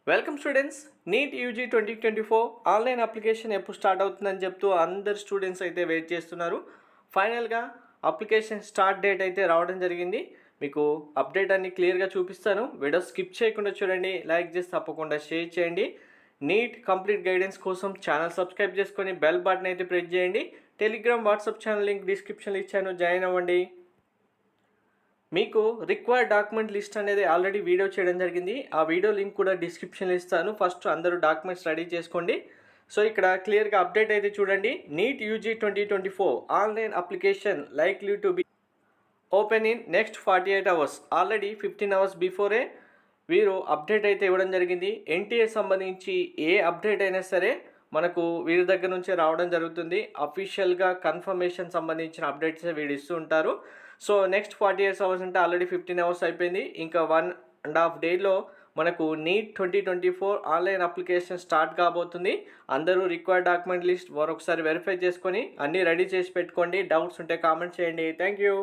Welcome students. NEET UG 2024 online application ఎప్పుడు start అవుతుందని చెప్తూ అందరు స్టూడెంట్స్ అయితే వెయిట్ చేస్తున్నారు. ఫైనల్గా అప్లికేషన్ స్టార్ట్ డేట్ అయితే రావడం జరిగింది. మీకు అప్డేట్ అన్ని క్లియర్గా చూపిస్తాను. వీడియో స్కిప్ చేయకుండా చూడండి, లైక్ చేసి తప్పకుండా షేర్ చేయండి. నీట్ కంప్లీట్ గైడెన్స్ కోసం ఛానల్ సబ్స్క్రైబ్ చేసుకొని బెల్ బటన్ అయితే ప్రెస్ చేయండి. టెలిగ్రామ్, వాట్సాప్ ఛానల్ లింక్ డిస్క్రిప్షన్లో ఇచ్చాను, జాయిన్ అవ్వండి. మీకు రిక్వైర్డ్ డాక్యుమెంట్ లిస్ట్ అనేది ఆల్రెడీ వీడియో చేయడం జరిగింది. ఆ వీడియో లింక్ కూడా డిస్క్రిప్షన్లో ఇస్తాను. ఫస్ట్ అందరూ డాక్యుమెంట్స్ రెడీ చేసుకోండి. సో ఇక్కడ క్లియర్గా అప్డేట్ అయితే చూడండి. NEET UG 2024 online application likely to be open in next 48 hours. Already 15 hours before వీరు అప్డేట్ అయితే ఇవ్వడం జరిగింది. ఎన్టీఏ సంబంధించి ఏ అప్డేట్ అయినా సరే మనకు వీరి దగ్గర నుంచే రావడం జరుగుతుంది. అఫీషియల్గా కన్ఫర్మేషన్ సంబంధించిన అప్డేట్స్ వీడు ఇస్తూ ఉంటారు. సో నెక్స్ట్ 48 అవర్స్ అంటే ఆల్రెడీ 15 అవర్స్ అయిపోయింది. ఇంకా 1.5 డేలో మనకు నీట్ 2024 ఆన్లైన్ అప్లికేషన్ స్టార్ట్ కాబోతుంది. అందరూ రిక్వైర్డ్ డాక్యుమెంట్ లిస్ట్ మరొకసారి వెరిఫై చేసుకొని అన్నీ రెడీ చేసి పెట్టుకోండి. డౌట్స్ ఉంటే కామెంట్ చేయండి. Thank you.